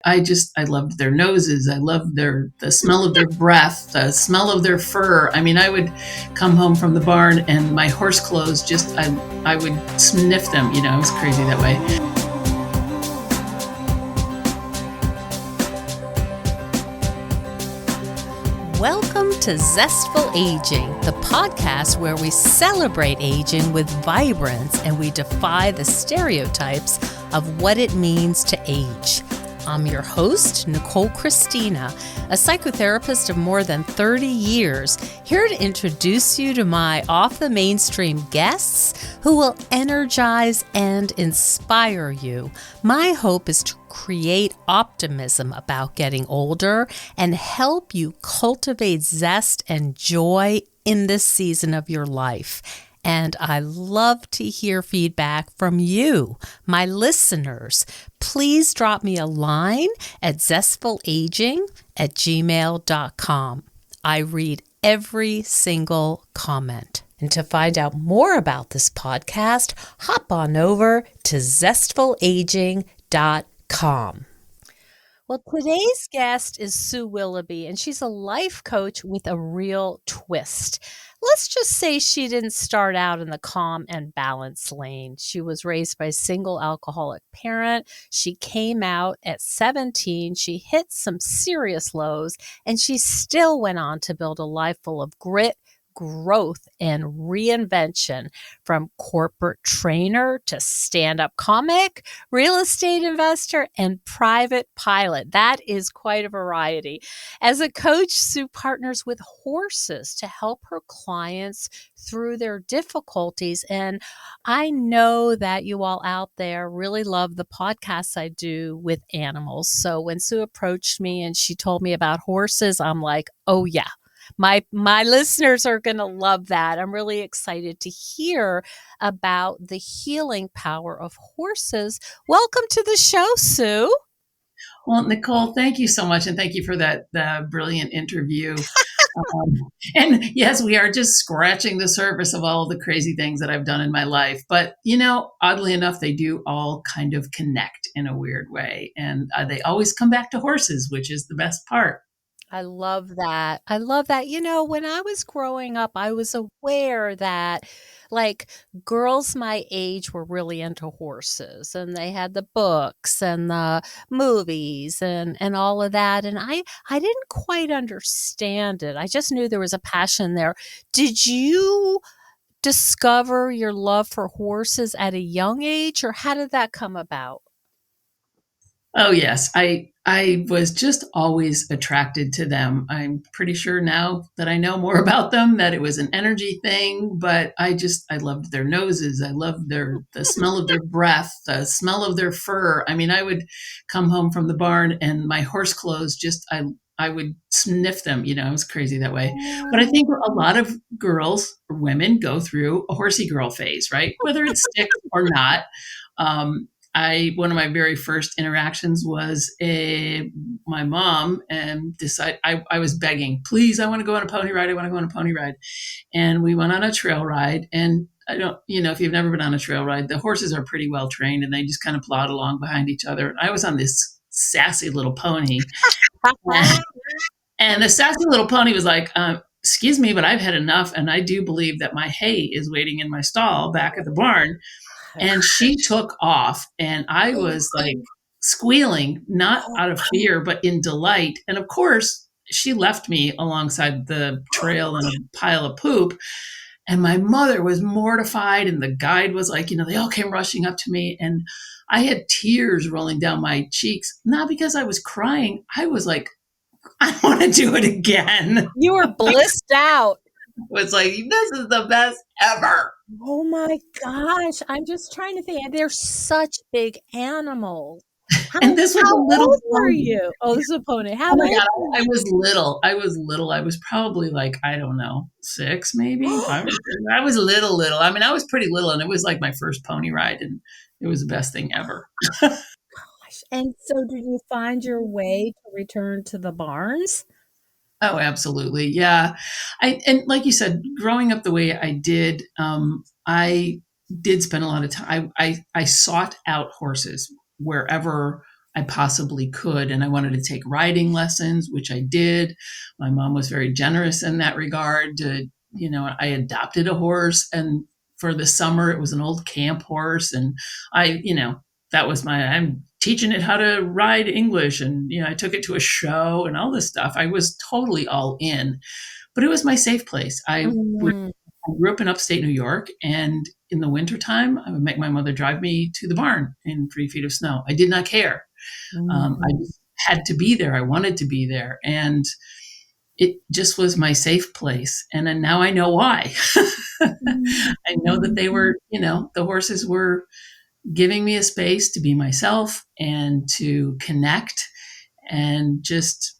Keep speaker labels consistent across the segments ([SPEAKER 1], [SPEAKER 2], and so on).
[SPEAKER 1] I loved their noses. I loved the smell of their breath, the smell of their fur. I mean, I would come home from the barn and my horse clothes I would sniff them. I was crazy that way.
[SPEAKER 2] Welcome to Zestful Aging, the podcast where we celebrate aging with vibrance and we defy the stereotypes of what it means to age. I'm your host, Nicole Christina, a psychotherapist of more than 30 years, here to introduce you to my off-the-mainstream guests who will energize and inspire you. My hope is to create optimism about getting older and help you cultivate zest and joy in this season of your life. And I love to hear feedback from you, my listeners. Please drop me a line at zestfulaging@gmail.com. I read every single comment. And to find out more about this podcast, hop on over to zestfulaging.com. Well, today's guest is Sue Willoughby, and she's a life coach with a real twist. Let's just say she didn't start out in the calm and balance lane. She was raised by a single alcoholic parent. She came out at 17. She hit some serious lows, and she still went on to build a life full of grit, growth, and reinvention. From corporate trainer to stand-up comic, real estate investor, and private pilot. That is quite a variety. As a coach, Sue partners with horses to help her clients through their difficulties. And I know that you all out there really love the podcasts I do with animals. So when Sue approached me and she told me about horses, I'm like, oh yeah. My listeners are going to love that. I'm really excited to hear about the healing power of horses. Welcome to the show, Sue.
[SPEAKER 1] Well, Nicole, thank you so much. And thank you for that brilliant interview. And yes, we are just scratching the surface of all the crazy things that I've done in my life. But, oddly enough, they do all kind of connect in a weird way. And they always come back to horses, which is the best part.
[SPEAKER 2] I love that. I love that. When I was growing up, I was aware that girls my age were really into horses, and they had the books and the movies and all of that. And I didn't quite understand it. I just knew there was a passion there. Did you discover your love for horses at a young age, or how did that come about?
[SPEAKER 1] Oh, yes. I was just always attracted to them. I'm pretty sure now that I know more about them that it was an energy thing, but I loved their noses. I loved the smell of their breath, the smell of their fur. I mean, I would come home from the barn and my horse clothes I would sniff them. I was crazy that way. But I think a lot of girls or women go through a horsey girl phase, right? Whether it sticks or not. One of my very first interactions was my mom, and I was begging, please, I want to go on a pony ride. I want to go on a pony ride. And we went on a trail ride, and I don't, if you've never been on a trail ride, the horses are pretty well trained and they just kind of plod along behind each other. And I was on this sassy little pony and the sassy little pony was like, excuse me, but I've had enough. And I do believe that my hay is waiting in my stall back at the barn. And she took off, and I was like squealing, not out of fear, but in delight. And of course, she left me alongside the trail in a pile of poop. And my mother was mortified, and the guide was like, they all came rushing up to me, and I had tears rolling down my cheeks, not because I was crying. I was like, I want to do it again.
[SPEAKER 2] You were blissed out.
[SPEAKER 1] Was like, this is the best ever.
[SPEAKER 2] Oh my gosh. I'm just trying to think. They're such big animals.
[SPEAKER 1] And this was a little
[SPEAKER 2] old were you? Oh, this is a pony. How
[SPEAKER 1] oh my God, I was little. I was probably like, I don't know, 6 maybe. I was little. I mean, I was pretty little, and it was like my first pony ride, and it was the best thing ever.
[SPEAKER 2] Gosh. And so did you find your way to return to the barns?
[SPEAKER 1] Oh, absolutely. Yeah. And like you said, growing up the way I did, I did spend a lot of time. I sought out horses wherever I possibly could. And I wanted to take riding lessons, which I did. My mom was very generous in that regard. I adopted a horse, and for the summer, it was an old camp horse. And that was I'm teaching it how to ride English. And, I took it to a show and all this stuff. I was totally all in, but it was my safe place.
[SPEAKER 2] Mm,
[SPEAKER 1] I grew up in upstate New York, and in the wintertime, I would make my mother drive me to the barn in 3 feet of snow. I did not care. I
[SPEAKER 2] mm,
[SPEAKER 1] just had to be there. I wanted to be there. And it just was my safe place. And then now I know why.
[SPEAKER 2] mm.
[SPEAKER 1] I know that they were, the horses were giving me a space to be myself and to connect and just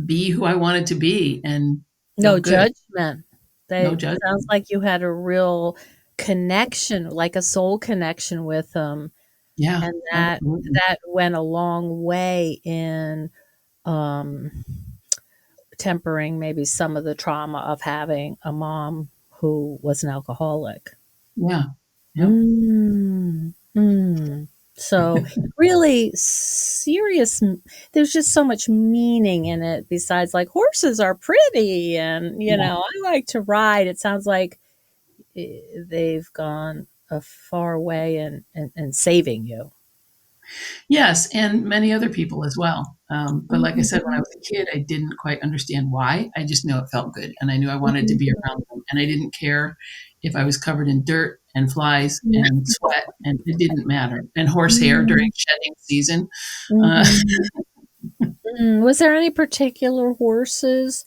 [SPEAKER 1] be who I wanted to be and feel
[SPEAKER 2] No
[SPEAKER 1] good.
[SPEAKER 2] judgment.
[SPEAKER 1] No
[SPEAKER 2] They sounds
[SPEAKER 1] judgment.
[SPEAKER 2] like you had a real connection, like a soul connection with them,
[SPEAKER 1] Yeah,
[SPEAKER 2] and that
[SPEAKER 1] absolutely.
[SPEAKER 2] that went a long way in, um, tempering maybe some of the trauma of having a mom who was an alcoholic.
[SPEAKER 1] Yeah. Yep.
[SPEAKER 2] Mm, mm. So, really serious there's just so much meaning in it besides, like, horses are pretty and,
[SPEAKER 1] Yeah.
[SPEAKER 2] I like to ride. It sounds like, they've gone a far way in saving you.
[SPEAKER 1] Yes, and many other people as well. But like I said, when I
[SPEAKER 2] Mhm,
[SPEAKER 1] was a kid, I didn't quite understand why. I just knew it felt good, and I knew I wanted to be
[SPEAKER 2] mhm,
[SPEAKER 1] around them, and I didn't care if I was covered in dirt and flies
[SPEAKER 2] mhm,
[SPEAKER 1] and sweat, and it didn't matter. And horsehair during
[SPEAKER 2] mhm,
[SPEAKER 1] shedding season. Uh,
[SPEAKER 2] mhm. Was there any particular horses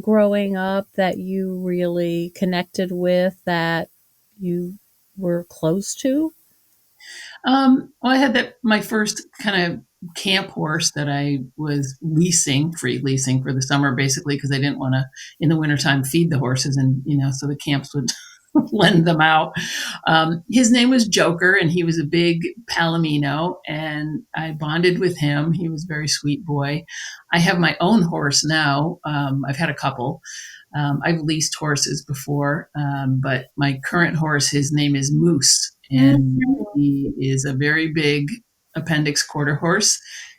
[SPEAKER 2] growing up that you really connected with that you were close to?
[SPEAKER 1] well, I had my first kind of camp horse that I was free leasing for the summer, basically, because I didn't want to, in the wintertime, feed the horses, and so the camps would lend them out. His name was Joker, and he was a big Palomino, and I bonded with him. He was a very sweet boy. I have my own horse now. I've had a couple. I've leased horses before, but my current horse, his name is Moose, and
[SPEAKER 2] Mhm.
[SPEAKER 1] he is a very big appendix quarter horse.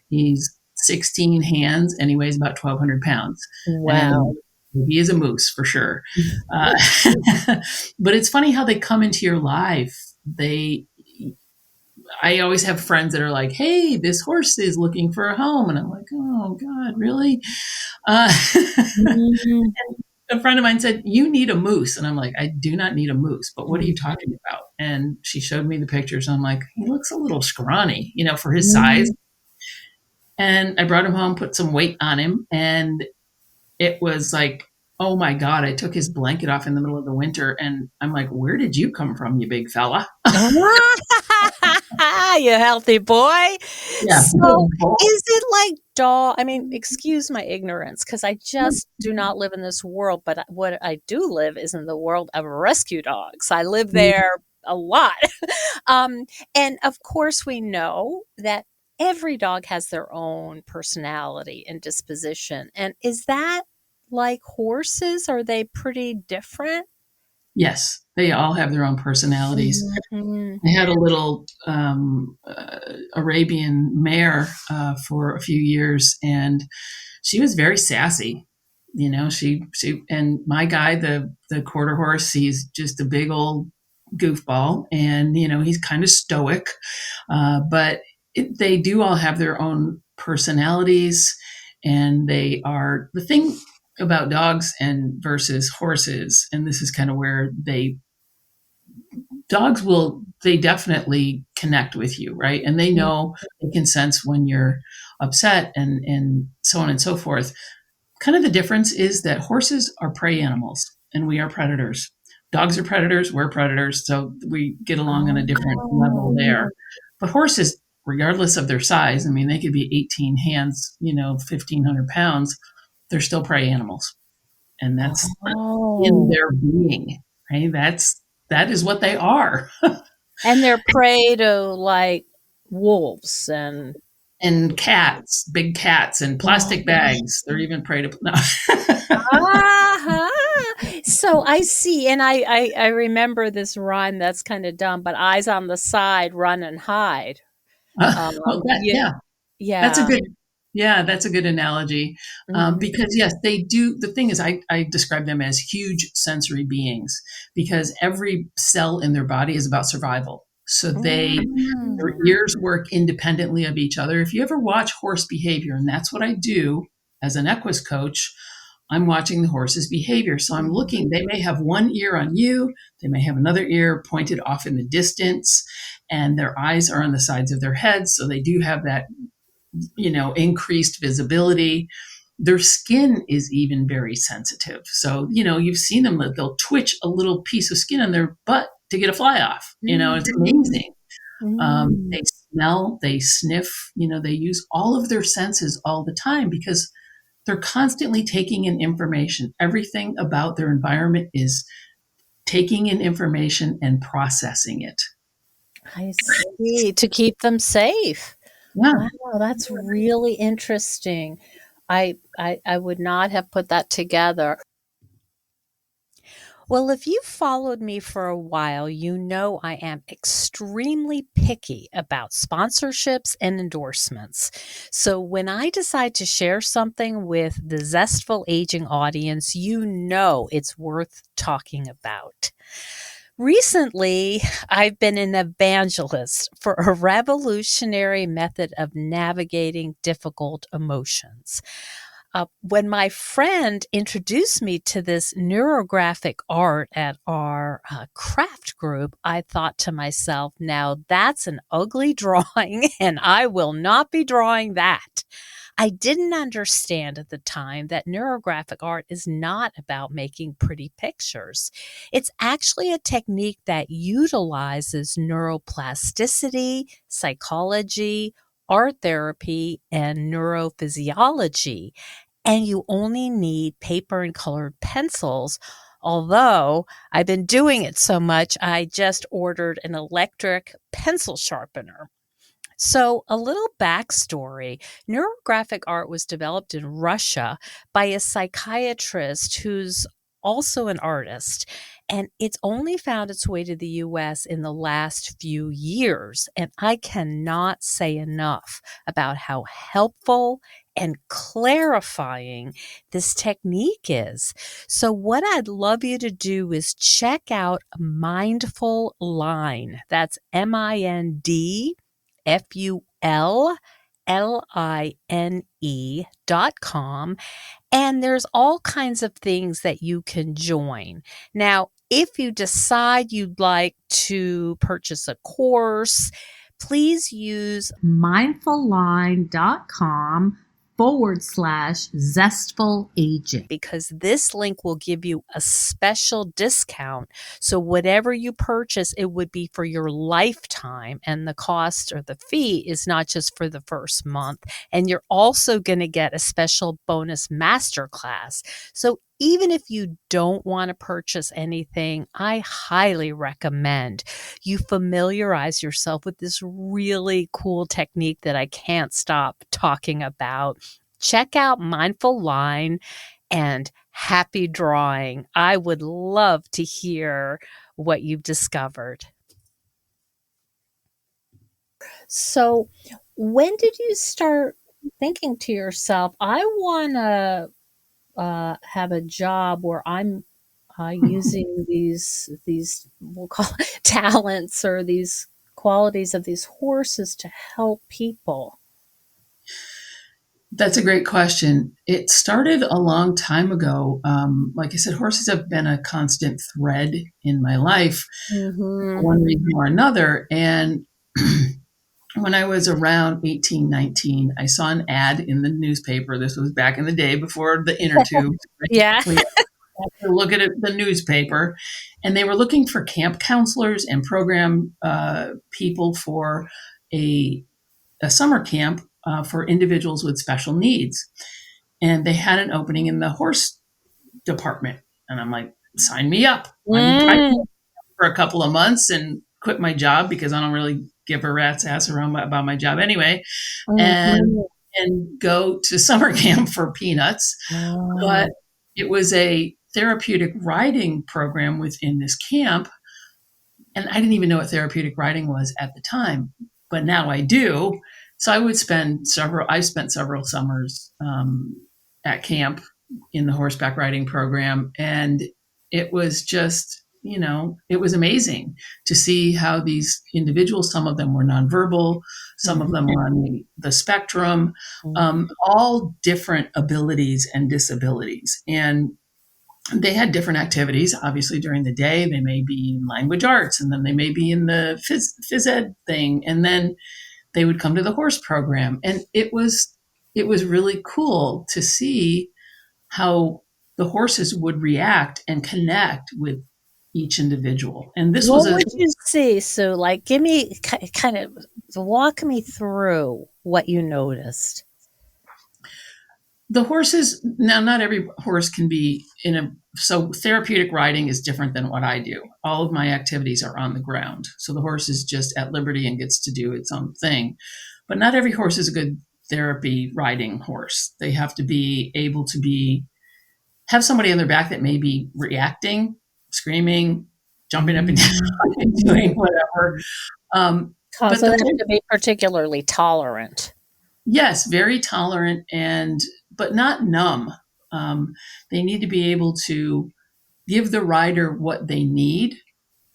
[SPEAKER 1] He's 16 hands and he weighs about 1,200 pounds.
[SPEAKER 2] Wow.
[SPEAKER 1] And he is a moose for sure. Uh, but it's funny how they come into your life. I always have friends that are like, "Hey, this horse is looking for a home," and I'm like, "Oh God, really?" Uh,
[SPEAKER 2] Mhm.
[SPEAKER 1] a friend of mine said, "You need a moose." And I'm like, "I do not need a moose, but what are you
[SPEAKER 2] Mhm.
[SPEAKER 1] talking about?" And she showed me the pictures. And I'm like, "He looks a little scrawny, for his size."
[SPEAKER 2] Mhm.
[SPEAKER 1] And I brought him home, put some weight on him, and it was like, oh my God, I took his blanket off in the middle of the winter. And I'm like, "Where did you come from, you big fella?"
[SPEAKER 2] You healthy boy.
[SPEAKER 1] Yeah.
[SPEAKER 2] So, is it like dog I mean, excuse my ignorance because I just do not live in this world, but what I do live is in the world of rescue dogs. I live there a lot. Um, and of course, we know that every dog has their own personality and disposition. And is that like horses? Are they pretty different?
[SPEAKER 1] Yes, they all have their own personalities.
[SPEAKER 2] Mhm.
[SPEAKER 1] I had a little Arabian mare for a few years, and she was very sassy. She and my guy, the quarter horse, he's just a big old goofball, and he's kind of stoic, but they do all have their own personalities, and they are the thing about dogs and versus horses, and this is kind of where dogs will they definitely connect with you, right? And they know, they can sense when you're upset, and so on and so forth. Kind of the difference is that horses are prey animals and we are predators. Dogs are predators, we're predators, so we get along on a different level there.
[SPEAKER 2] Oh.
[SPEAKER 1] But horses, regardless of their size, I mean, they could be 18 hands, 1,500 pounds, they're still prey animals. And that's in
[SPEAKER 2] Oh.
[SPEAKER 1] their being, right? That is what they are.
[SPEAKER 2] And they're prey to, like, wolves and
[SPEAKER 1] And cats, big cats, and plastic
[SPEAKER 2] oh.
[SPEAKER 1] bags. They're even prey to no.
[SPEAKER 2] Uh-huh. So I see, and I remember this rhyme that's kinda dumb, but eyes on the side, run and hide.
[SPEAKER 1] Well, that,
[SPEAKER 2] You
[SPEAKER 1] yeah. That's a
[SPEAKER 2] Yeah.
[SPEAKER 1] good, yeah, that's a good analogy.
[SPEAKER 2] Mhm.
[SPEAKER 1] Because yes, they do. The thing is, I describe them as huge sensory beings because every cell in their body is about survival. So their
[SPEAKER 2] Mm.
[SPEAKER 1] ears work independently of each other. If you ever watch horse behavior, and that's what I do as an equus coach, I'm watching the horse's behavior. So I'm
[SPEAKER 2] Mhm.
[SPEAKER 1] looking, they may have one ear on you, they may have another ear pointed off in the distance, and their eyes are on the sides of their heads. So they do have that, increased visibility. Their skin is even very sensitive. So, you've seen them, they'll twitch a little piece of skin on their butt to get a fly off. It's
[SPEAKER 2] Mhm.
[SPEAKER 1] amazing.
[SPEAKER 2] Mm.
[SPEAKER 1] They smell, they sniff, they use all of their senses all the time because they're constantly taking in information. Everything about their environment is taking in information and processing it.
[SPEAKER 2] I see, to keep them safe.
[SPEAKER 1] Yeah.
[SPEAKER 2] Wow, that's really interesting. I would not have put that together. Well, if you've followed me for a while, you know I am extremely picky about sponsorships and endorsements. So when I decide to share something with the Zestful Aging audience, you know it's worth talking about. Recently, I've been an evangelist for a revolutionary method of navigating difficult emotions. When my friend introduced me to this neurographic art at our craft group, I thought to myself, now that's an ugly drawing, and I will not be drawing that. I didn't understand at the time that neurographic art is not about making pretty pictures. It's actually a technique that utilizes neuroplasticity, psychology, art therapy, and neurophysiology, and you only need paper and colored pencils. Although I've been doing it so much, I just ordered an electric pencil sharpener. So, a little backstory: neurographic art was developed in Russia by a psychiatrist who's also an artist, and it's only found its way to the US in the last few years. And I cannot say enough about how helpful and clarifying this technique is. So, what I'd love you to do is check out Mindful Line. That's MindfulLine.com. And there's all kinds of things that you can join. Now, if you decide you'd like to purchase a course, please use mindfulline.com/zestful aging, because this link will give you a special discount. So whatever you purchase, it would be for your lifetime, and the cost or the fee is not just for the first month. And you're also going to get a special bonus masterclass. So even if you don't want to purchase anything, I highly recommend you familiarize yourself with this really cool technique that I can't stop talking about. Check out Mindful Line, and happy drawing. I would love to hear what you've discovered. So, when did you start thinking to yourself, I want to have a job where I'm using these we'll call it talents, or these qualities of these horses to help people?
[SPEAKER 1] That's a great question. It started a long time ago. Like I said, horses have been a constant thread in my life for
[SPEAKER 2] Mhm.
[SPEAKER 1] one reason or another. And when I was around 18, 19, I saw an ad in the newspaper. This was back in the day before the inner tube. Right?
[SPEAKER 2] Yeah.
[SPEAKER 1] We had to look at it, the newspaper, and they were looking for camp counselors and program people for a, a summer camp for individuals with special needs. And they had an opening in the horse department. And I'm like, sign me up. I
[SPEAKER 2] Mm.
[SPEAKER 1] for a couple of months and quit my job because I don't really give a rat's ass around about my job anyway, and
[SPEAKER 2] Mhm.
[SPEAKER 1] go to summer camp for peanuts. But
[SPEAKER 2] Oh.
[SPEAKER 1] it was a therapeutic riding program within this camp, and I didn't even know what therapeutic riding was at the time, but now I do. So I spent several summers at camp in the horseback riding program. And it was just, it was amazing to see how these individuals, some of them were nonverbal, some of them were on the spectrum, all different abilities and disabilities. And they had different activities. Obviously, during the day, they may be in language arts, and then they may be in the phys ed thing, and then they would come to the horse program. And it was really cool to see how the horses would react and connect with each individual. And this was
[SPEAKER 2] What would you see? So, like, give me kind of walk me through what you noticed.
[SPEAKER 1] The horses. Now, not every horse can be so therapeutic riding is different than what I do. All of my activities are on the ground. So the horse is just at liberty and gets to do its own thing. But not every horse is a good therapy riding horse. They have to be able to have somebody on their back that may be reacting, screaming, jumping up and down, and doing whatever.
[SPEAKER 2] But they have to be particularly tolerant.
[SPEAKER 1] Yes, very tolerant, but not numb. They need to be able to give the rider what they need,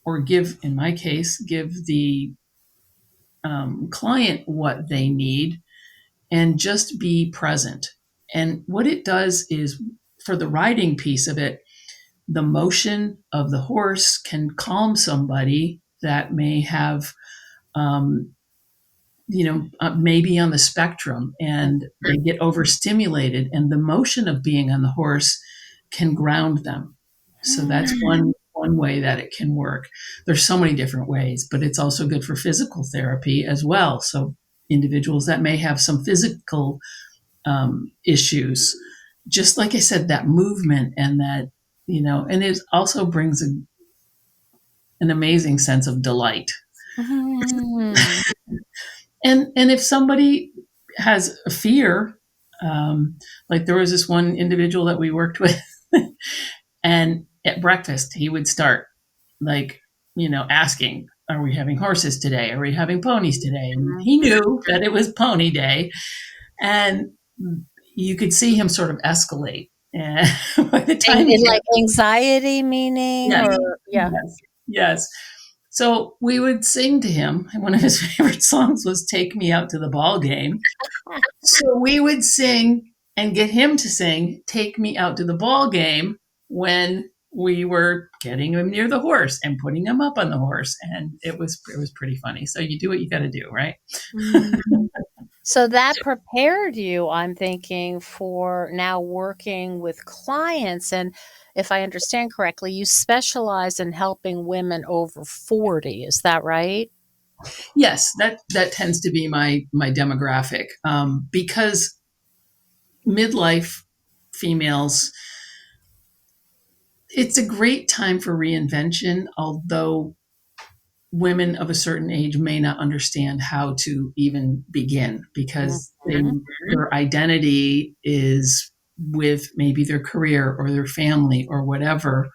[SPEAKER 1] or in my case, give the client what they need, and just be present. And what it does is, for the riding piece of it, the motion of the horse can calm somebody that may have, maybe on the spectrum, and they get overstimulated, and the motion of being on the horse can ground them. So that's one way that it can work. There's so many different ways, but it's also good for physical therapy as well. So individuals that may have some physical issues, just like I said, that movement and that, and it also brings an amazing sense of delight. And if somebody has a fear, like there was this one individual that we worked with, and at breakfast he would start asking, are we having horses today? Are we having ponies today? And he knew that it was pony day, and you could see him sort of escalate. And by the time
[SPEAKER 2] like anxiety, meaning,
[SPEAKER 1] yes. So we would sing to him. And one of his favorite songs was "Take Me Out to the Ball Game." So we would sing and get him to sing "Take Me Out to the Ball Game" when we were getting him near the horse and putting him up on the horse. And it was pretty funny. So you do what you got to do, right?
[SPEAKER 2] So that prepared you, I'm thinking, for now working with clients. And if I understand correctly, you specialize in helping women over 40. Is that right?
[SPEAKER 1] Yes, that tends to be my demographic, because midlife females, it's a great time for reinvention, although women of a certain age may not understand how to even begin, because their identity is with maybe their career or their family or whatever.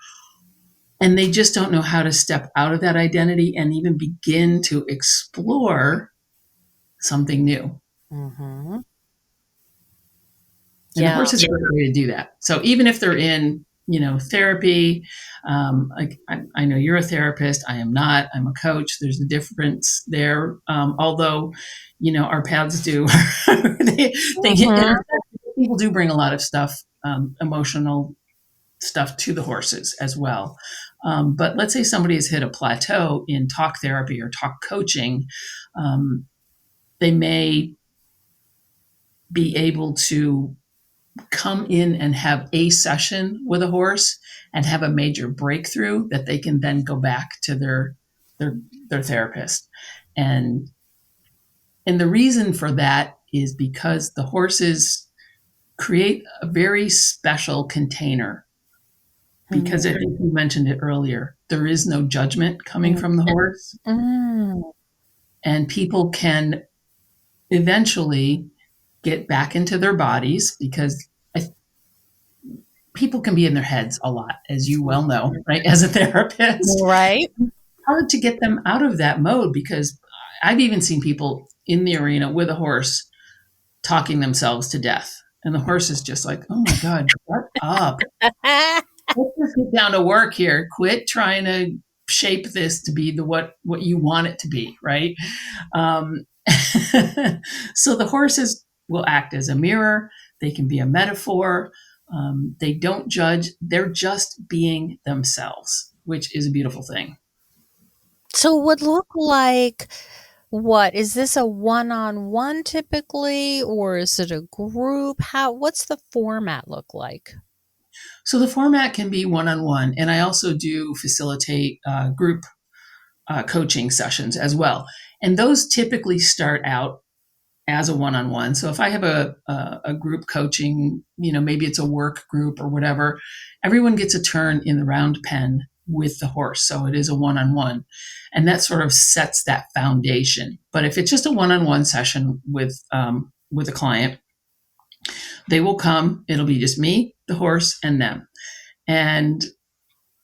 [SPEAKER 1] And they just don't know how to step out of that identity and even begin to explore something new. And the horse is a great way to do that. So even if they're in, therapy, I know you're a therapist. I am not. I'm a coach. There's a difference there. Although, our paths do. People do bring a lot of stuff, emotional stuff, to the horses as well. But let's say somebody has hit a plateau in talk therapy or talk coaching. They may be able to come in and have a session with a horse and have a major breakthrough that they can then go back to their therapist. And the reason for that is because the horses create a very special container. Because I think you mentioned it earlier, there is no judgment coming from the horse. And people can eventually get back into their bodies, because people can be in their heads a lot, as you well know, right? As a therapist,
[SPEAKER 2] right?
[SPEAKER 1] It's hard to get them out of that mode, because I've even seen people in the arena with a horse talking themselves to death. And the horse is just like, oh my God, shut up. Let's just get down to work here. Quit trying to shape this to be the what you want it to be, right? Um, so the horses will act as a mirror. They can be a metaphor. They don't judge. They're just being themselves, which is a beautiful thing.
[SPEAKER 2] So it would look like what? Is this a one-on-one typically, or is it a group? What's the format look like?
[SPEAKER 1] So the format can be one-on-one, and I also do facilitate group coaching sessions as well. And those typically start out as a one-on-one. So if I have a group coaching, maybe it's a work group or whatever, everyone gets a turn in the round pen with the horse. So it is a one-on-one. And that sort of sets that foundation. But if it's just a one-on-one session with a client, they will come. It'll be just me, the horse, and them. And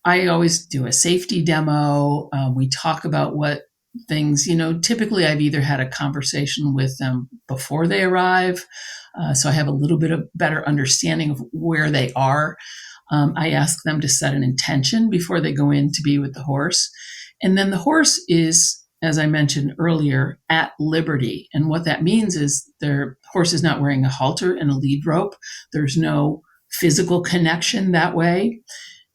[SPEAKER 1] I always do a safety demo. We talk about what things, typically I've either had a conversation with them before they arrive. So I have a little bit of better understanding of where they are. I ask them to set an intention before they go in to be with the horse. And then the horse is, as I mentioned earlier, at liberty. And what that means is their horse is not wearing a halter and a lead rope. There's no physical connection that way.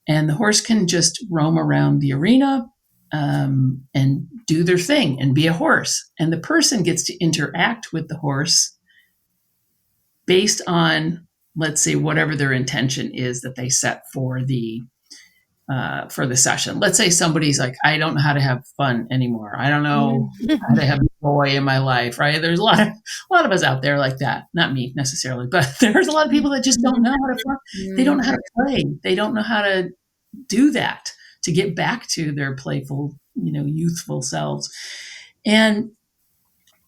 [SPEAKER 1] And the horse can just roam around the arena and do their thing and be a horse. And the person gets to interact with the horse based on, let's say, whatever their intention is that they set for the session. Let's say somebody's like, I don't know how to have fun anymore. I don't know how to have joy in my life, right? There's a lot of us out there like that. Not me necessarily, but there's a lot of people that just don't know how to fun. They don't know how to play. They don't know how to do that to get back to their playful, youthful selves. And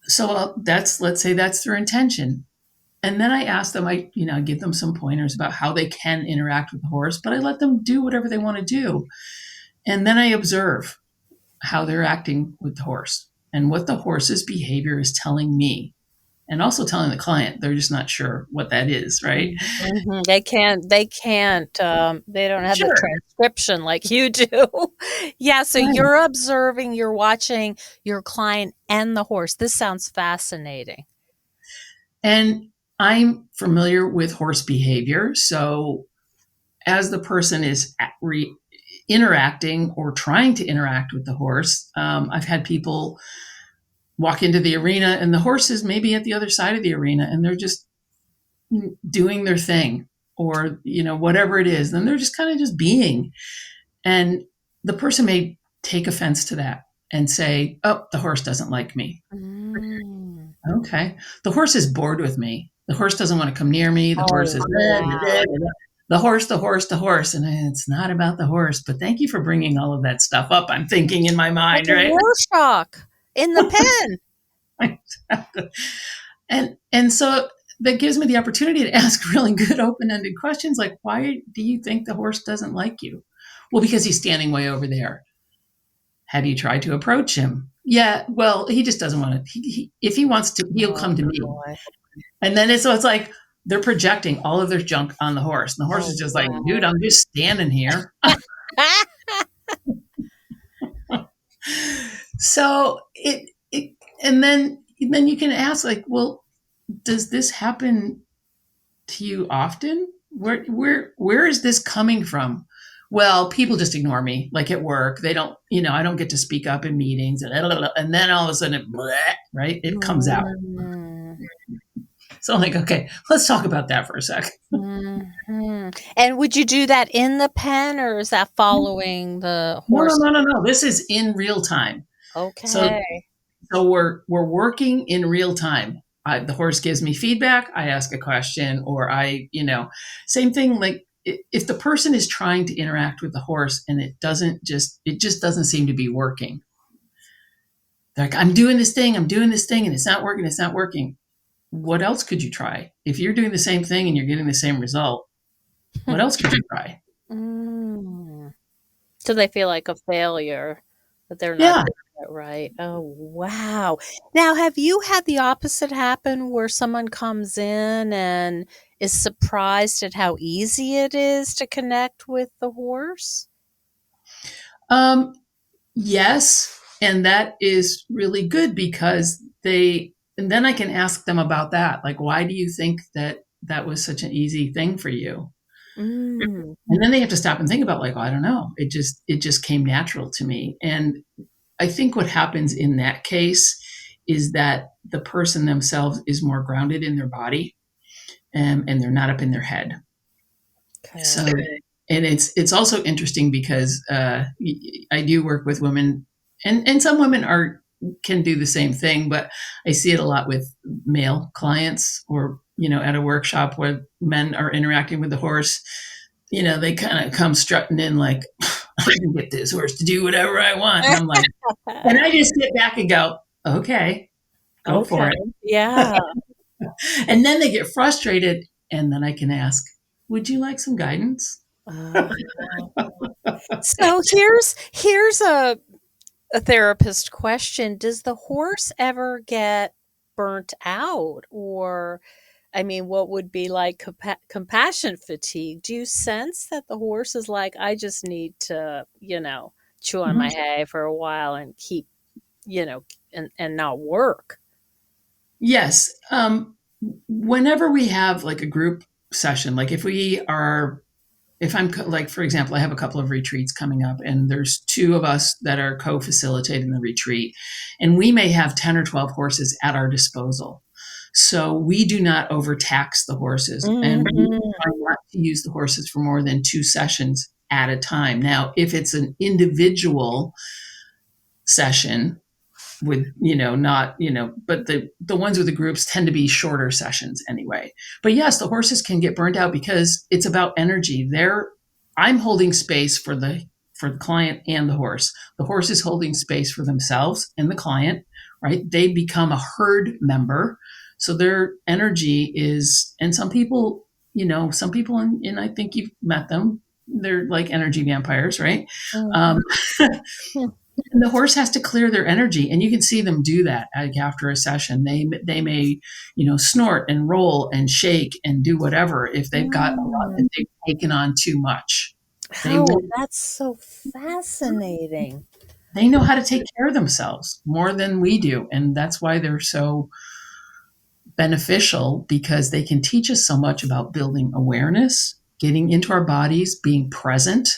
[SPEAKER 1] so let's say that's their intention. And then I ask them, I give them some pointers about how they can interact with the horse, but I let them do whatever they want to do. And then I observe how they're acting with the horse and what the horse's behavior is telling me. And also telling the client, they're just not sure what that is, right?
[SPEAKER 2] Mm-hmm. They don't have the transcription like you do. Yeah, so right. You're observing, you're watching your client and the horse. This sounds fascinating.
[SPEAKER 1] And I'm familiar with horse behavior. So as the person is interacting or trying to interact with the horse, I've had people walk into the arena and the horse is maybe at the other side of the arena and they're just doing their thing or, whatever it is. Then they're just kind of just being. And the person may take offense to that and say, oh, the horse doesn't like me. Mm. Okay. The horse is bored with me. The horse doesn't want to come near me. The horse is the horse. And it's not about the horse, but thank you for bringing all of that stuff up. I'm thinking in my mind,
[SPEAKER 2] like
[SPEAKER 1] right?
[SPEAKER 2] Rorschach in the pen.
[SPEAKER 1] And so that gives me the opportunity to ask really good open-ended questions like, why do you think the horse doesn't like you? Well, because he's standing way over there. Have you tried to approach him? Yeah, well, he just doesn't want to. If he wants to, he'll come to me. Boy. And then it's like they're projecting all of their junk on the horse. And the horse is just like, dude, I'm just standing here. So and then you can ask like, well, does this happen to you often? Where is this coming from? Well, people just ignore me, like at work. They don't, I don't get to speak up in meetings, and then all of a sudden, right? It comes out. So I'm like, okay, let's talk about that for a sec.
[SPEAKER 2] Mm-hmm. And would you do that in the pen, or is that following the horse?
[SPEAKER 1] No. This is in real time.
[SPEAKER 2] Okay.
[SPEAKER 1] So we're working in real time. The horse gives me feedback. I ask a question, or same thing. Like if the person is trying to interact with the horse and it just doesn't seem to be working. They're like, I'm doing this thing, and it's not working. What else could you try? If you're doing the same thing and you're getting the same result, what else could you try?
[SPEAKER 2] So they feel like a failure, that they're not Right. Oh, wow. Now, have you had the opposite happen where someone comes in and is surprised at how easy it is to connect with the horse?
[SPEAKER 1] Um, yes, and that is really good because and then I can ask them about that. Like, why do you think that that was such an easy thing for you?
[SPEAKER 2] Mm.
[SPEAKER 1] And then they have to stop and think about like, oh, I don't know. It just came natural to me. And I think what happens in that case is that the person themselves is more grounded in their body, and they're not up in their head. So,
[SPEAKER 2] Okay.
[SPEAKER 1] and it's also interesting because I do work with women, and some women are can do the same thing, but I see it a lot with male clients, or at a workshop where men are interacting with the horse. They kind of come strutting in like, I can get this horse to do whatever I want, and I'm like, and I just sit back and go, okay, go for
[SPEAKER 2] Okay.
[SPEAKER 1] it.
[SPEAKER 2] Yeah.
[SPEAKER 1] And then they get frustrated, and then I can ask, would you like some guidance?
[SPEAKER 2] Uh, so here's a therapist question. Does the horse ever get burnt out, or I mean, what would be like compassion fatigue? Do you sense that the horse is like, I just need to, chew on my
[SPEAKER 1] Mhm.
[SPEAKER 2] hay for a while and keep, and not work?
[SPEAKER 1] Yes. Whenever we have like a group session, like if like, for example, I have a couple of retreats coming up, and there's two of us that are co-facilitating the retreat, and we may have 10 or 12 horses at our disposal. So we do not overtax the horses, and we
[SPEAKER 2] Mhm.
[SPEAKER 1] try not to use the horses for more than 2 sessions at a time. Now, if it's an individual session, with not but the ones with the groups tend to be shorter sessions anyway. But yes, the horses can get burned out because it's about energy. I'm holding space for the client and the horse is holding space for themselves and the client, right? They become a herd member, so their energy is, and some people, and I think you've met them, they're like energy vampires, right?
[SPEAKER 2] Mhm.
[SPEAKER 1] um, and the horse has to clear their energy, and you can see them do that. Like after a session, they may snort and roll and shake and do whatever if they've got a lot,
[SPEAKER 2] Mm.
[SPEAKER 1] if they've taken on too much. They
[SPEAKER 2] Oh,
[SPEAKER 1] will.
[SPEAKER 2] that's so fascinating.
[SPEAKER 1] They know how to take care of themselves more than we do, and that's why they're so beneficial, because they can teach us so much about building awareness, getting into our bodies, being present.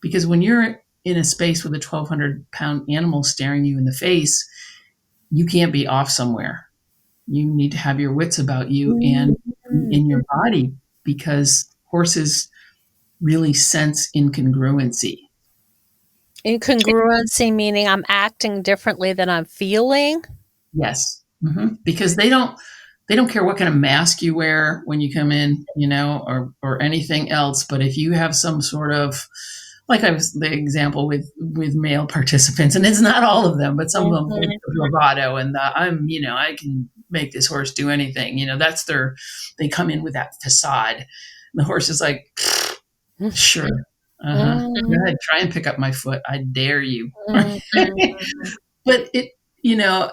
[SPEAKER 1] Because when you're in a space with a 1,200-pound animal staring you in the face, you can't be off somewhere. You need to have your wits about you and
[SPEAKER 2] Mhm.
[SPEAKER 1] in your body, because horses really sense incongruency.
[SPEAKER 2] Incongruency meaning I'm acting differently than I'm feeling?
[SPEAKER 1] Yes. Because they don't care what kind of mask you wear when you come in, or anything else. But if you have some sort of, like I was the example with male participants, and it's not all of them, but some of them with
[SPEAKER 2] Mhm.
[SPEAKER 1] the bravado and I can make this horse do anything. They come in with that facade. And the horse is like, sure, go
[SPEAKER 2] Mhm.
[SPEAKER 1] ahead, try and pick up my foot. I dare you.
[SPEAKER 2] Mhm.
[SPEAKER 1] But you know,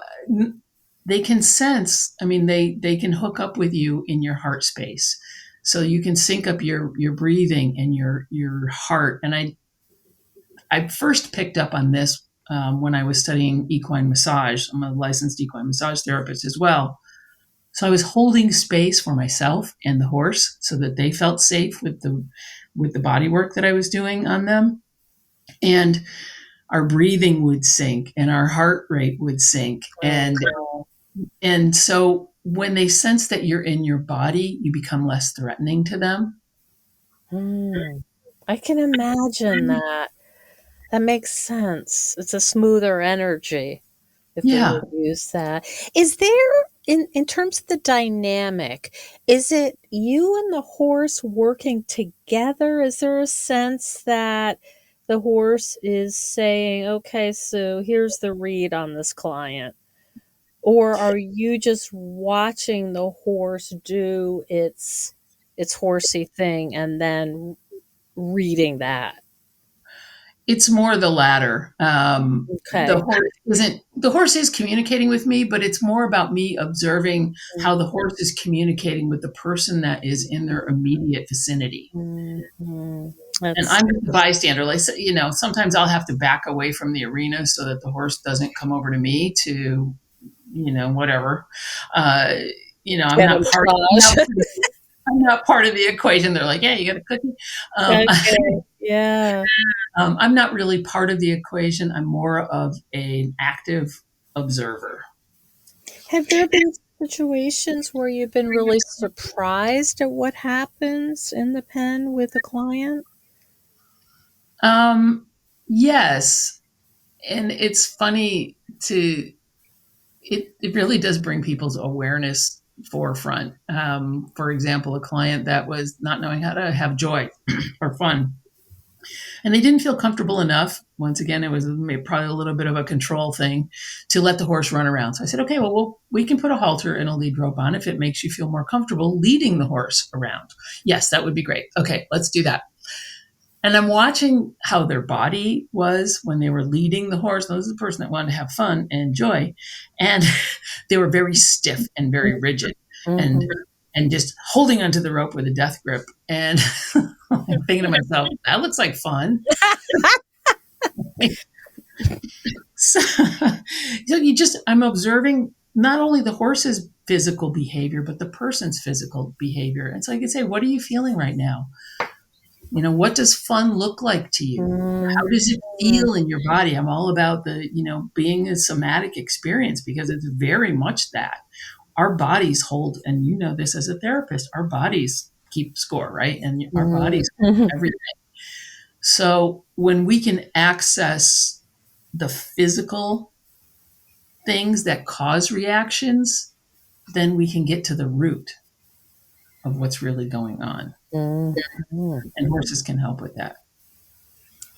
[SPEAKER 1] they can sense. I mean, they can hook up with you in your heart space, so you can sync up your breathing and your heart. And I first picked up on this when I was studying equine massage. I'm a licensed equine massage therapist as well. So I was holding space for myself and the horse so that they felt safe with the body work that I was doing on them. And our breathing would sync and our heart rate would sync. And so when they sense that you're in your body, you become less threatening to them.
[SPEAKER 2] Mm. I can imagine that. That makes sense. It's a smoother energy, if we
[SPEAKER 1] Yeah.
[SPEAKER 2] would use that. Is there in terms of the dynamic, is it you and the horse working together? Is there a sense that the horse is saying, "Okay, so here's the read on this client," or are you just watching the horse do its horsey thing and then reading that?
[SPEAKER 1] It's more the latter.
[SPEAKER 2] Okay.
[SPEAKER 1] The horse is communicating with me, but it's more about me observing how the horse is communicating with the person that is in their immediate vicinity.
[SPEAKER 2] Mhm.
[SPEAKER 1] And
[SPEAKER 2] That's
[SPEAKER 1] I'm just a bystander. Like, sometimes I'll have to back away from the arena so that the horse doesn't come over to me to, whatever. Uh, I'm
[SPEAKER 2] get a
[SPEAKER 1] not part.
[SPEAKER 2] massage.
[SPEAKER 1] I'm not part of the equation. They're like, "Yeah, you got a cookie." Um,
[SPEAKER 2] Okay. Yeah.
[SPEAKER 1] I'm not really part of the equation. I'm more of an active observer.
[SPEAKER 2] Have there been situations where you've been really surprised at what happens in the pen with a client?
[SPEAKER 1] Um, yes, and it's funny to it really does bring people's awareness forefront. For example, a client that was not knowing how to have joy or fun, and they didn't feel comfortable enough. Once again, it was probably a little bit of a control thing to let the horse run around. So I said, okay, well, we can put a halter and a lead rope on if it makes you feel more comfortable leading the horse around. Yes, that would be great. Okay, let's do that. And I'm watching how their body was when they were leading the horse. This is the person that wanted to have fun and joy. And they were very stiff and very rigid and
[SPEAKER 2] Mhm.
[SPEAKER 1] and just holding onto the rope with a death grip. And I'm thinking to myself, that looks like fun. So, I'm observing not only the horse's physical behavior, but the person's physical behavior. And so I could say, what are you feeling right now? What does fun look like to you? How does it
[SPEAKER 2] Mhm.
[SPEAKER 1] feel in your body? I'm all about being a somatic experience because it's very much that. Our bodies hold, and you know this as a therapist, our bodies keep score, right? And our bodies hold
[SPEAKER 2] Mhm.
[SPEAKER 1] everything. So when we can access the physical things that cause reactions, then we can get to the root of what's really going on.
[SPEAKER 2] Mhm.
[SPEAKER 1] And horses can help with that.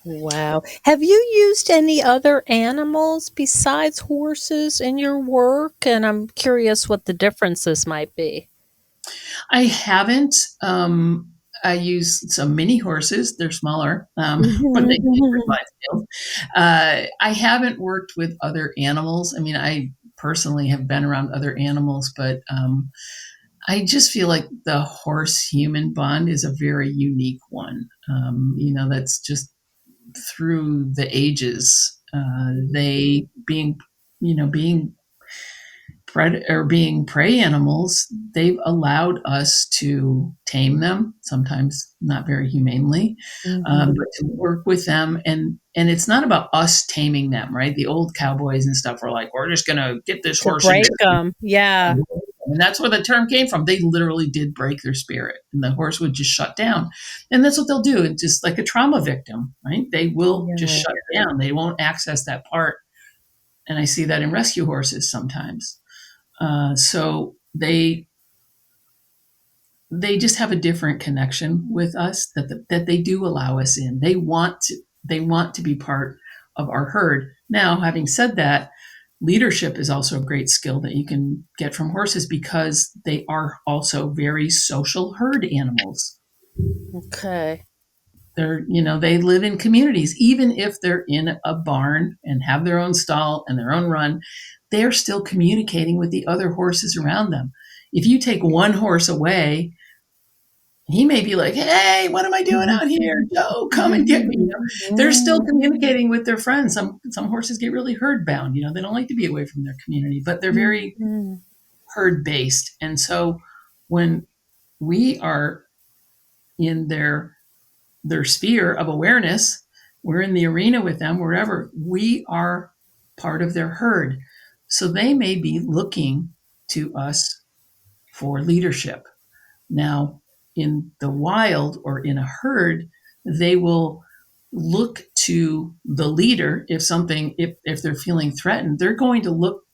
[SPEAKER 2] Wow. Have you used any other animals besides horses in your work? And I'm curious what the differences might be.
[SPEAKER 1] I haven't. I use some mini horses. They're smaller, but they can
[SPEAKER 2] Mhm.
[SPEAKER 1] provide skills. I haven't worked with other animals. I mean, I personally have been around other animals, but I just feel like the horse human bond is a very unique one. That's just through the ages. They being being prey animals, they've allowed us to tame them, sometimes not very humanely,
[SPEAKER 2] Mhm.
[SPEAKER 1] but to work with them. And it's not about us taming them, right? The old cowboys and stuff were like, we're just going to get this
[SPEAKER 2] To
[SPEAKER 1] horse
[SPEAKER 2] break
[SPEAKER 1] into.
[SPEAKER 2] them. Yeah.
[SPEAKER 1] And that's where the term came from. They literally did break their spirit, and the horse would just shut down. And that's what they'll do. It's just like a trauma victim, right? They will just
[SPEAKER 2] Yeah.
[SPEAKER 1] shut down. They won't access that part. And I see that in rescue horses sometimes. So they just have a different connection with us that they do allow us in. They want to be part of our herd. Now, having said that, leadership is also a great skill that you can get from horses because they are also very social herd animals.
[SPEAKER 2] Okay.
[SPEAKER 1] They live in communities. Even if they're in a barn and have their own stall and their own run, they're still communicating with the other horses around them. If you take one horse away, he may be like, "Hey, what am I doing
[SPEAKER 2] Mhm.
[SPEAKER 1] out here? Joe, come and get me."
[SPEAKER 2] Mhm.
[SPEAKER 1] They're still
[SPEAKER 2] Mhm.
[SPEAKER 1] communicating with their friends. Some horses get really herd bound. They don't like to be away from their community, but they're very
[SPEAKER 2] Mhm.
[SPEAKER 1] herd based. And so when we are in their sphere of awareness, we're in the arena with them, wherever we are part of their herd. So they may be looking to us for leadership. Now, in the wild or in a herd, they will look to the leader if they're feeling threatened, they're going to look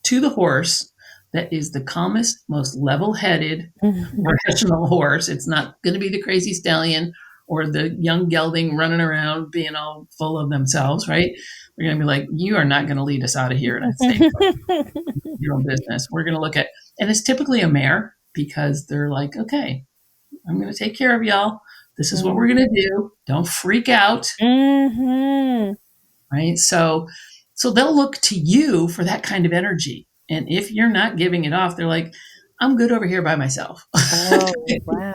[SPEAKER 1] to the horse that is the calmest, most level-headed,
[SPEAKER 2] Mhm.
[SPEAKER 1] rational horse. It's not going to be the crazy stallion or the young gelding running around being all full of themselves, right? They're going to be like, you are not going to lead us out of here and stay your own business. We're going to look at, and it's typically a mare because they're like, okay, I'm going to take care of y'all. This is what we're going to do. Don't freak out,
[SPEAKER 2] Mm-hmm.
[SPEAKER 1] right? So they'll look to you for that kind of energy. And if you're not giving it off, they're like, I'm good over here by myself. I
[SPEAKER 2] Oh, wow.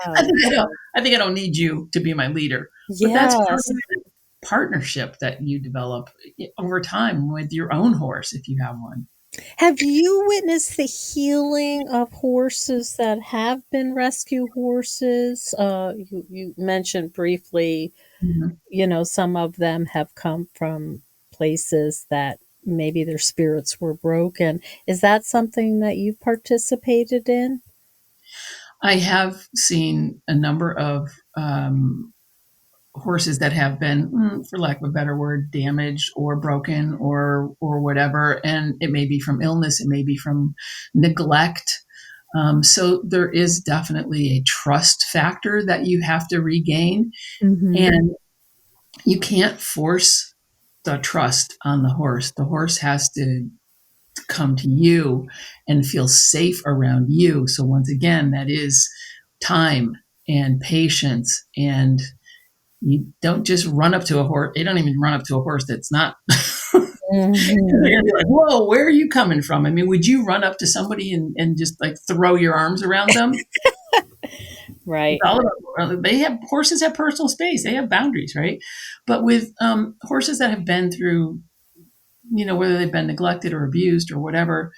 [SPEAKER 1] think I don't need you to be my leader. But that's part
[SPEAKER 2] Yes.
[SPEAKER 1] of the partnership that you develop over time with your own horse if you have one.
[SPEAKER 2] Have you witnessed the healing of horses that have been rescue horses? You mentioned briefly,
[SPEAKER 1] Mhm.
[SPEAKER 2] some of them have come from places that maybe their spirits were broken. Is that something that you've participated in?
[SPEAKER 1] I have seen a number of horses that have been, for lack of a better word, damaged or broken or whatever, and it may be from illness, it may be from neglect. So there is definitely a trust factor that you have to regain,
[SPEAKER 2] Mm-hmm.
[SPEAKER 1] and you can't force the trust on the horse. The horse has to come to you and feel safe around you. So once again, that is time and patience, and you don't just run up to a horse. They don't even run up to a horse that's not. They're
[SPEAKER 2] Mm-hmm.
[SPEAKER 1] gonna be like, "Whoa, where are you coming from?" I mean, would you run up to somebody and just like throw your arms around them? It's
[SPEAKER 2] Right.
[SPEAKER 1] all about, they have horses have personal space. They have boundaries, right? But with horses that have been through, whether they've been neglected or abused or whatever,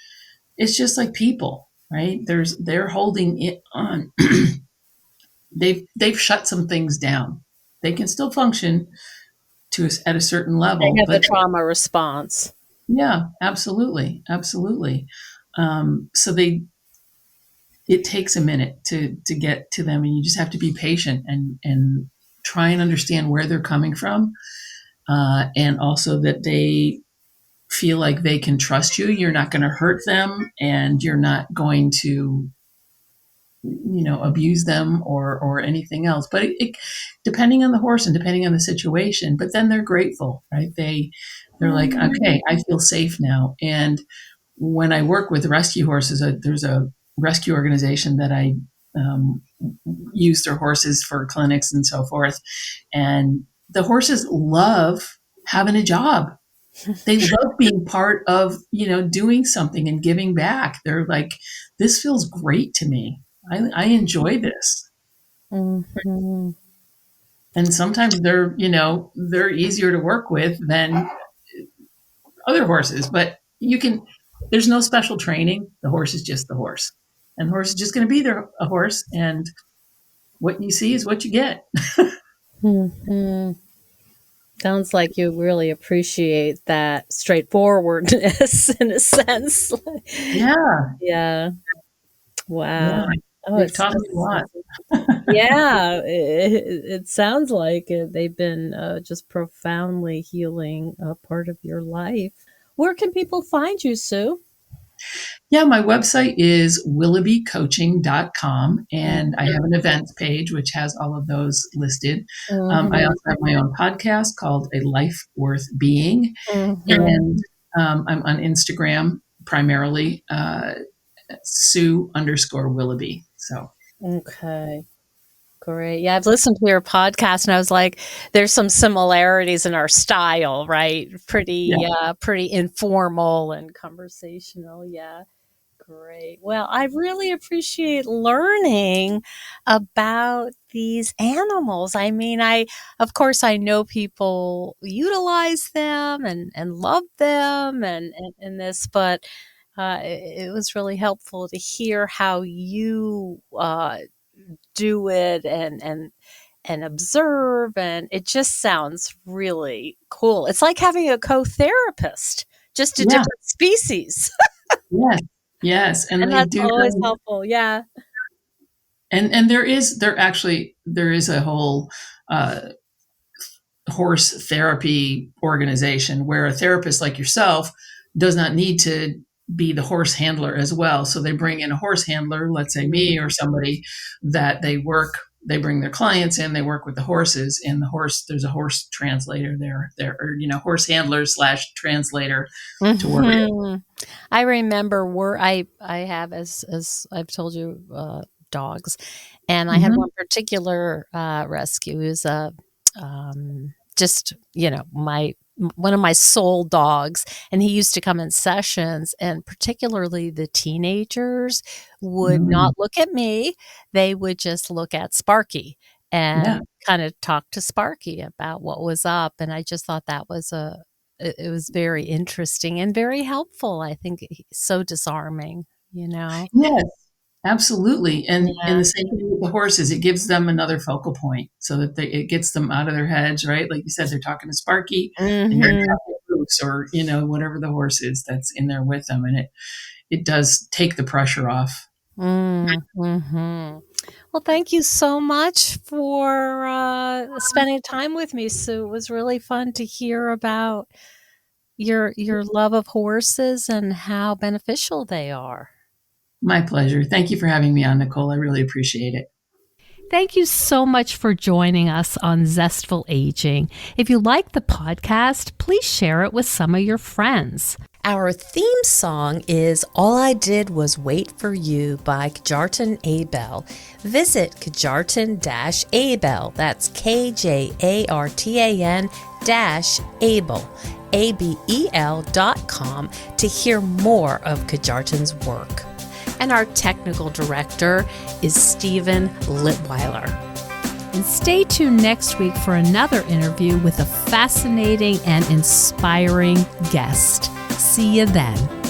[SPEAKER 1] it's just like people, right? They're holding it on. They've shut some things down. They can still function at a certain
[SPEAKER 2] They
[SPEAKER 1] level,
[SPEAKER 2] have the
[SPEAKER 1] but
[SPEAKER 2] trauma response.
[SPEAKER 1] yeah, absolutely, absolutely. So it takes a minute to get to them, and you just have to be patient and try and understand where they're coming from, and also that they feel like they can trust you. You're not going to hurt them, and you're not going to abuse them or anything else. But it depending on the horse and depending on the situation. But then they're grateful, right? They're like, okay, I feel safe now. And when I work with rescue horses, there's a rescue organization that I um, use their horses for clinics and so forth. And the horses love having a job. They love being part of, doing something and giving back. They're like, this feels great to me. I enjoy this.
[SPEAKER 2] Mm-hmm.
[SPEAKER 1] And sometimes they're easier to work with than other horses, but there's no special training. The horse is just the horse. And the horse is just going to be a horse. And what you see is what you get.
[SPEAKER 2] Mm-hmm. Sounds like you really appreciate that straightforwardness in a sense.
[SPEAKER 1] Yeah.
[SPEAKER 2] Yeah.
[SPEAKER 1] Yeah.
[SPEAKER 2] Wow. Oh,
[SPEAKER 1] They've taught me a lot.
[SPEAKER 2] yeah. It sounds like they've been just profoundly healing a part of your life. Where can people find you, Sue?
[SPEAKER 1] Yeah, my website is willoughbycoaching.com, and I have an events page which has all of those listed. I
[SPEAKER 2] Mm-hmm.
[SPEAKER 1] also have my own podcast called A Life Worth Being,
[SPEAKER 2] Mm-hmm.
[SPEAKER 1] and I'm on Instagram primarily, Sue_Willoughby. So,
[SPEAKER 2] Okay. Great. Yeah, I've listened to your podcast and I was like, there's some similarities in our style, right?
[SPEAKER 1] yeah.
[SPEAKER 2] Pretty informal and conversational. Yeah. Great. Well, I really appreciate learning about these animals. I mean, of course, I know people utilize them and love them and this, but it was really helpful to hear how you do it and observe, and it just sounds really cool. It's like having a co-therapist, just a
[SPEAKER 1] Yeah.
[SPEAKER 2] different species.
[SPEAKER 1] Yes. Yes. And
[SPEAKER 2] And
[SPEAKER 1] they
[SPEAKER 2] that's
[SPEAKER 1] do
[SPEAKER 2] always
[SPEAKER 1] bring,
[SPEAKER 2] helpful. Yeah.
[SPEAKER 1] and there is a whole uh, horse therapy organization where a therapist like yourself does not need to be the horse handler as well. So they bring in a horse handler, let's say me or somebody that they bring their clients in, they work with the horses, and there's a horse translator there, or, horse handler / translator to work.
[SPEAKER 2] Mhm. I remember I have, as I've told you, dogs. And I had
[SPEAKER 1] Mhm.
[SPEAKER 2] one particular rescue. It was a just, one of my soul dogs, and he used to come in sessions, and particularly the teenagers would
[SPEAKER 1] Mm.
[SPEAKER 2] not look at me. They would just look at Sparky
[SPEAKER 1] Yeah.
[SPEAKER 2] and kind of talk to Sparky about what was up, and I just thought that was it was very interesting and very helpful. I think he's so disarming, you know?
[SPEAKER 1] Yes, absolutely, and
[SPEAKER 2] Yeah.
[SPEAKER 1] the same thing with the horses, it gives them another focal point so that it gets them out of their heads, right? Like you said, they're talking to Sparky, and you're
[SPEAKER 2] Mhm.
[SPEAKER 1] talking to Bruce or, whatever the horse is that's in there with them, and it does take the pressure off.
[SPEAKER 2] Mhm. Well, thank you so much for, spending time with me, Sue. It was really fun to hear about your love of horses and how beneficial they are.
[SPEAKER 1] My pleasure. Thank you for having me on, Nicole. I really appreciate it.
[SPEAKER 2] Thank you so much for joining us on Zestful Aging. If you like the podcast, please share it with some of your friends. Our theme song is All I Did Was Wait for You by Kjartan Abel. Visit Kjartan-Abel, that's KJARTAN-Abel, ABEL.com to hear more of Kjartan's work. And our technical director is Stephen Litweiler. And stay tuned next week for another interview with a fascinating and inspiring guest. See you then.